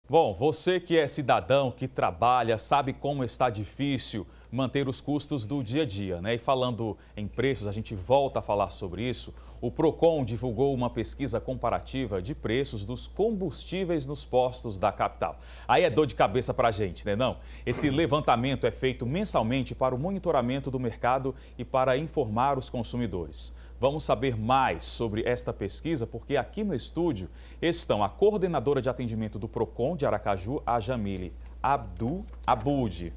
Bom, você que é cidadão, que trabalha, sabe como está difícil manter os custos do dia a dia, né? E falando em preços, a gente volta a falar sobre isso. O Procon divulgou uma pesquisa comparativa de preços dos combustíveis nos postos da capital. Aí é dor de cabeça para a gente, né não? Esse levantamento é feito mensalmente para o monitoramento do mercado e para informar os consumidores. Vamos saber mais sobre esta pesquisa, porque aqui no estúdio estão a coordenadora de atendimento do Procon de Aracaju, a Jamile Abud,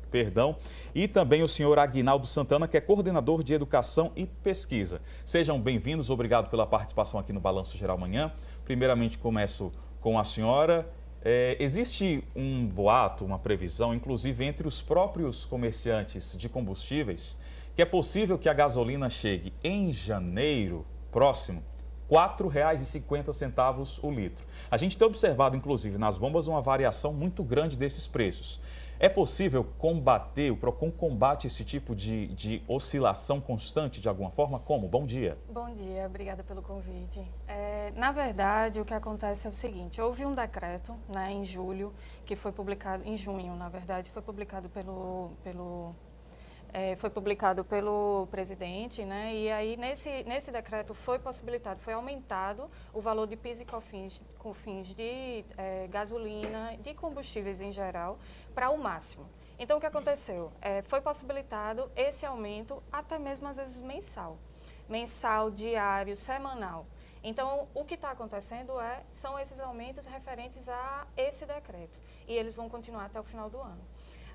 e também o senhor Aguinaldo Santana, que é coordenador de Educação e Pesquisa. Sejam bem-vindos, obrigado pela participação aqui no Balanço Geral Manhã. Primeiramente, começo com a senhora. Existe um boato, uma previsão, inclusive entre os próprios comerciantes de combustíveis, que é possível que a gasolina chegue em janeiro próximo R$ 4,50 o litro. A gente tem observado, inclusive, nas bombas uma variação muito grande desses preços. É possível combater, o Procon combate esse tipo de oscilação constante de alguma forma? Como? Bom dia. Bom dia, obrigada pelo convite. Na verdade, o que acontece é o seguinte, houve um decreto, né, em julho, que foi publicado, em junho, na verdade, foi publicado pelo presidente, né? E aí nesse decreto foi possibilitado, foi aumentado o valor de PIS e COFINS de gasolina, de combustíveis em geral, para o máximo. Então o que aconteceu? Foi possibilitado esse aumento até mesmo às vezes mensal, diário, semanal. Então, o que está acontecendo são esses aumentos referentes a esse decreto. E eles vão continuar até o final do ano.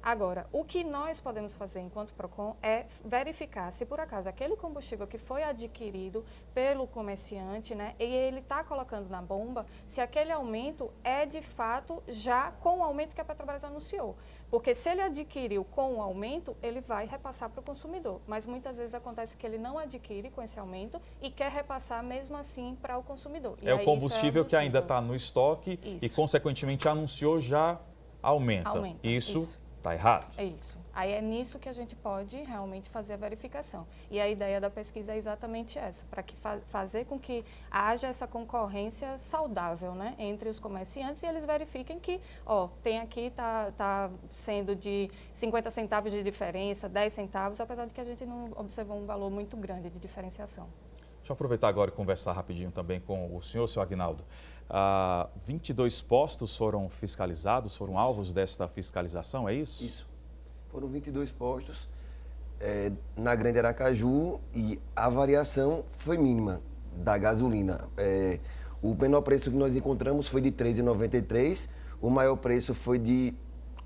Agora, o que nós podemos fazer enquanto Procon é verificar se por acaso aquele combustível que foi adquirido pelo comerciante, né, e ele está colocando na bomba, se aquele aumento é de fato já com o aumento que a Petrobras anunciou. Porque se ele adquiriu com o aumento, ele vai repassar para o consumidor. Mas muitas vezes acontece que ele não adquire com esse aumento e quer repassar mesmo assim para o consumidor. É o combustível que ainda está no estoque e consequentemente anunciou já aumenta. Isso. Está errado? É isso. Aí é nisso que a gente pode realmente fazer a verificação. E a ideia da pesquisa é exatamente essa, para que fazer com que haja essa concorrência saudável, né, entre os comerciantes e eles verifiquem que, tem aqui, tá sendo de 50 centavos de diferença, 10 centavos, apesar de que a gente não observou um valor muito grande de diferenciação. Deixa eu aproveitar agora e conversar rapidinho também com o senhor, seu Aguinaldo. 22 postos foram fiscalizados, foram alvos desta fiscalização, é isso? Isso. Foram 22 postos na Grande Aracaju e a variação foi mínima da gasolina. O menor preço que nós encontramos foi de R$ 3,93, o maior preço foi de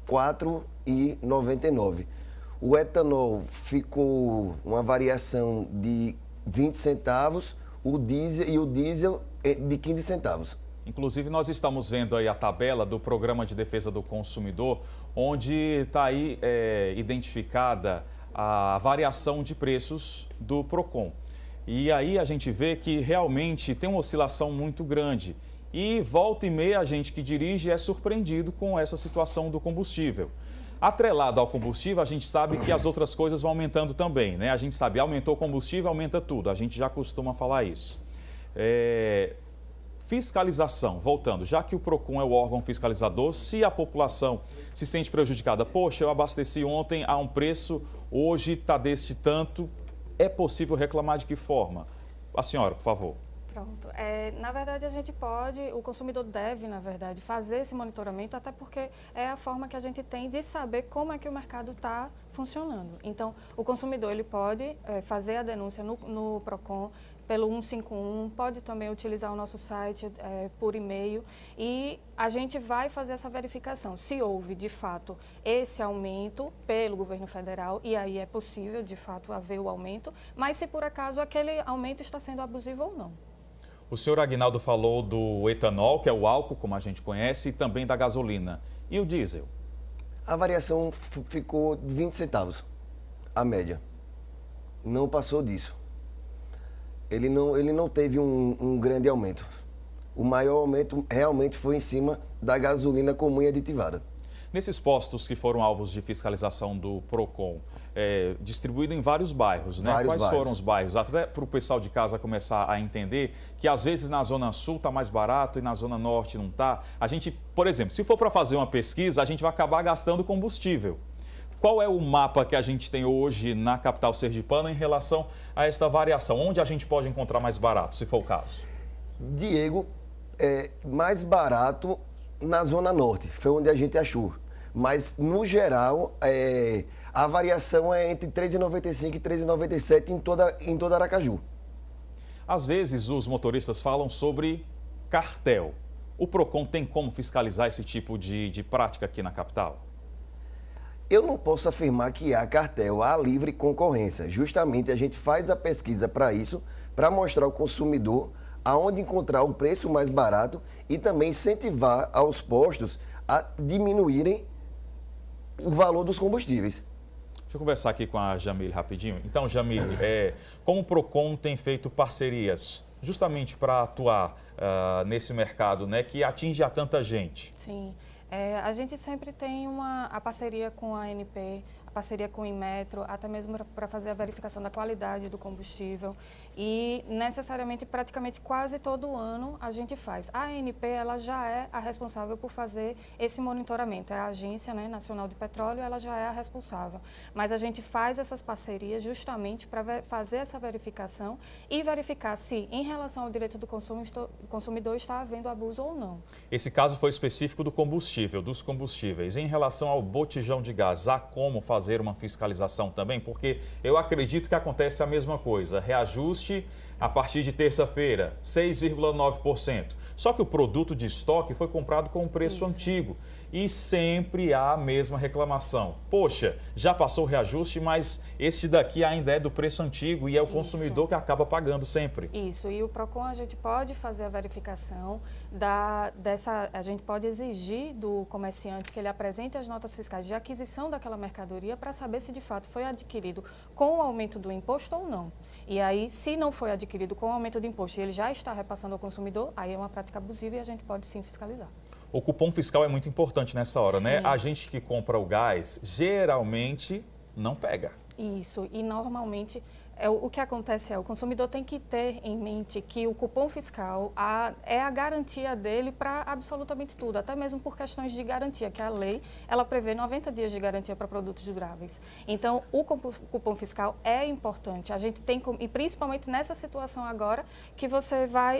R$ 4,99. O etanol ficou uma variação de 20 centavos, o diesel de 15 centavos. Inclusive, nós estamos vendo aí a tabela do Programa de Defesa do Consumidor, onde está aí identificada a variação de preços do Procon. E aí a gente vê que realmente tem uma oscilação muito grande. E volta e meia a gente que dirige é surpreendido com essa situação do combustível. Atrelado ao combustível, a gente sabe que as outras coisas vão aumentando também, né? A gente sabe, aumentou o combustível, aumenta tudo. A gente já costuma falar isso. Fiscalização, voltando, já que o Procon é o órgão fiscalizador, se a população se sente prejudicada, poxa, eu abasteci ontem a um preço, hoje está deste tanto, é possível reclamar de que forma? A senhora, por favor. Pronto. Na verdade, a gente pode, o consumidor deve, na verdade, fazer esse monitoramento, até porque é a forma que a gente tem de saber como é que o mercado está funcionando. Então, o consumidor ele pode fazer a denúncia no Procon pelo 151, pode também utilizar o nosso site por e-mail e a gente vai fazer essa verificação. Se houve, de fato, esse aumento pelo governo federal, e aí é possível, de fato, haver o aumento, mas se por acaso aquele aumento está sendo abusivo ou não. O senhor Aguinaldo falou do etanol, que é o álcool, como a gente conhece, e também da gasolina. E o diesel? A variação ficou de 20 centavos, a média. Não passou disso. Ele não teve um grande aumento. O maior aumento realmente foi em cima da gasolina comum e aditivada. Nesses postos que foram alvos de fiscalização do PROCON, distribuído em vários bairros, né? Quais foram os bairros? Até para o pessoal de casa começar a entender que às vezes na Zona Sul está mais barato e na Zona Norte não está. A gente, por exemplo, se for para fazer uma pesquisa, a gente vai acabar gastando combustível. Qual é o mapa que a gente tem hoje na capital sergipana em relação a esta variação? Onde a gente pode encontrar mais barato, se for o caso? Diego, mais barato na Zona Norte, foi onde a gente achou. Mas, no geral, a variação é entre R$ 3,95 e R$ 3,97 em toda Aracaju. Às vezes, os motoristas falam sobre cartel. O PROCON tem como fiscalizar esse tipo de prática aqui na capital? Eu não posso afirmar que há cartel, há livre concorrência. Justamente a gente faz a pesquisa para isso, para mostrar ao consumidor aonde encontrar o preço mais barato e também incentivar aos postos a diminuírem o valor dos combustíveis. Deixa eu conversar aqui com a Jamile rapidinho. Então, Jamile, como o PROCON tem feito parcerias justamente para atuar nesse mercado, né, que atinge a tanta gente? Sim. A gente sempre tem a parceria com a ANP, a parceria com o Inmetro, até mesmo para fazer a verificação da qualidade do combustível. E necessariamente, praticamente quase todo ano a gente faz. A ANP, ela já é a responsável por fazer esse monitoramento. É a Agência, né, Nacional de Petróleo, ela já é a responsável. Mas a gente faz essas parcerias justamente para fazer essa verificação e verificar se, em relação ao direito do consumidor, está havendo abuso ou não. Esse caso foi específico do combustível, dos combustíveis. Em relação ao botijão de gás, há como fazer uma fiscalização também? Porque eu acredito que acontece a mesma coisa. Reajuste a partir de terça-feira, 6,9%. Só que o produto de estoque foi comprado com um preço antigo e sempre há a mesma reclamação. Poxa, já passou o reajuste, mas esse daqui ainda é do preço antigo e é o consumidor que acaba pagando sempre. Isso, e o PROCON a gente pode fazer a verificação a gente pode exigir do comerciante que ele apresente as notas fiscais de aquisição daquela mercadoria para saber se de fato foi adquirido com o aumento do imposto ou não. E aí, se não foi adquirido com o aumento do imposto e ele já está repassando ao consumidor, aí é uma prática abusiva e a gente pode sim fiscalizar. O cupom fiscal é muito importante nessa hora, né? Sim. A gente que compra o gás, geralmente não pega. Isso, e normalmente o que acontece o consumidor tem que ter em mente que o cupom fiscal é a garantia dele para absolutamente tudo, até mesmo por questões de garantia, que a lei ela prevê 90 dias de garantia para produtos duráveis. Então, o cupom fiscal é importante. A gente tem, e principalmente nessa situação agora, que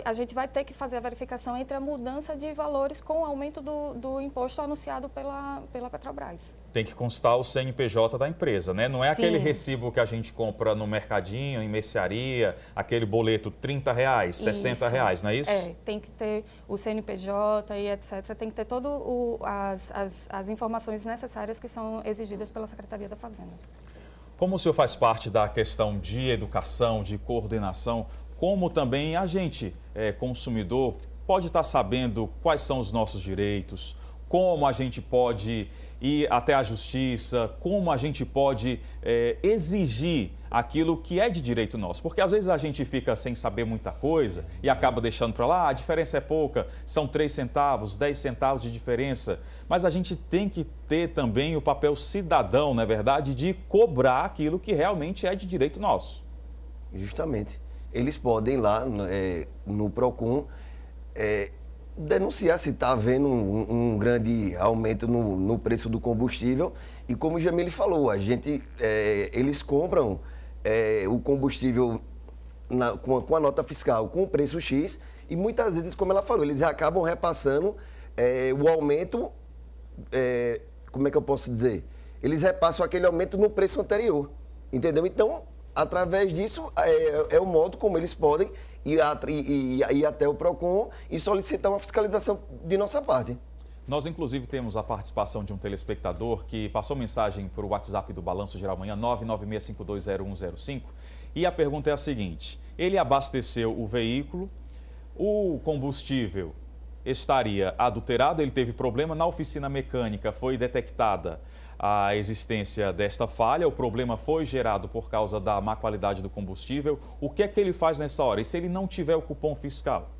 a gente vai ter que fazer a verificação entre a mudança de valores com o aumento do imposto anunciado pela Petrobras. Tem que constar o CNPJ da empresa, né? Não é Sim. aquele recibo que a gente compra no mercadinho, em mercearia, aquele boleto R$30, R$60, não é isso? Tem que ter o CNPJ e etc. Tem que ter todas as informações necessárias que são exigidas pela Secretaria da Fazenda. Como o senhor faz parte da questão de educação, de coordenação, como também a gente, consumidor, pode estar sabendo quais são os nossos direitos, como a gente pode ir até a justiça, como a gente pode exigir aquilo que é de direito nosso. Porque às vezes a gente fica sem saber muita coisa e acaba deixando para lá, a diferença é pouca, são 3 centavos, 10 centavos de diferença. Mas a gente tem que ter também o papel cidadão, não é verdade, de cobrar aquilo que realmente é de direito nosso. Justamente. Eles podem lá no PROCON denunciar se está havendo um grande aumento no preço do combustível. E como o Jamile falou, eles compram o combustível com a nota fiscal com o preço X e muitas vezes, como ela falou, eles acabam repassando o aumento, como é que eu posso dizer? Eles repassam aquele aumento no preço anterior, entendeu? Então, através disso, é o modo como eles podem ir até o PROCON e solicitar uma fiscalização de nossa parte. Nós, inclusive, temos a participação de um telespectador que passou mensagem para o WhatsApp do Balanço Geral Manhã, 996520105, e a pergunta é a seguinte: ele abasteceu o veículo, o combustível estaria adulterado, ele teve problema na oficina mecânica, foi detectada a existência desta falha, o problema foi gerado por causa da má qualidade do combustível. O que é que ele faz nessa hora? E se ele não tiver o cupom fiscal?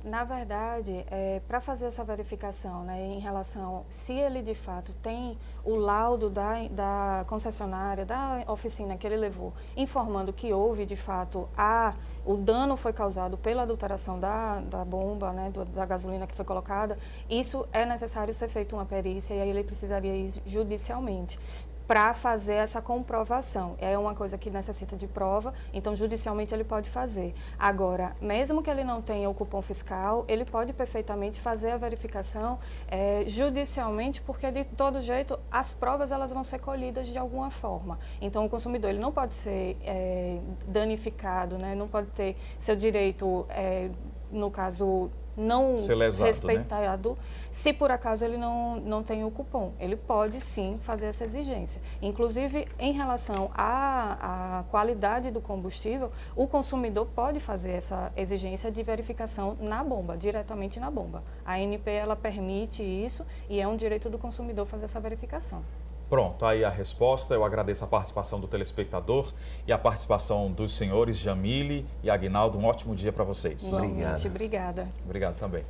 Na verdade, para fazer essa verificação, né, em relação se ele de fato tem o laudo da concessionária, da oficina que ele levou, informando que houve de fato o dano foi causado pela adulteração da bomba, né, da gasolina que foi colocada, isso é necessário ser feita uma perícia e aí ele precisaria ir judicialmente para fazer essa comprovação. É uma coisa que necessita de prova, então judicialmente ele pode fazer. Agora, mesmo que ele não tenha o cupom fiscal, ele pode perfeitamente fazer a verificação judicialmente, porque de todo jeito as provas elas vão ser colhidas de alguma forma. Então o consumidor ele não pode ser danificado, né? Não pode ter seu direito, no caso, não ser lesado, respeitado, né? Se por acaso ele não tem o cupom. Ele pode sim fazer essa exigência. Inclusive, em relação à qualidade do combustível, o consumidor pode fazer essa exigência de verificação na bomba, diretamente na bomba. A ANP ela permite isso e é um direito do consumidor fazer essa verificação. Pronto, aí a resposta. Eu agradeço a participação do telespectador e a participação dos senhores Jamile e Aguinaldo. Um ótimo dia para vocês. Igualmente, obrigada. Obrigado também.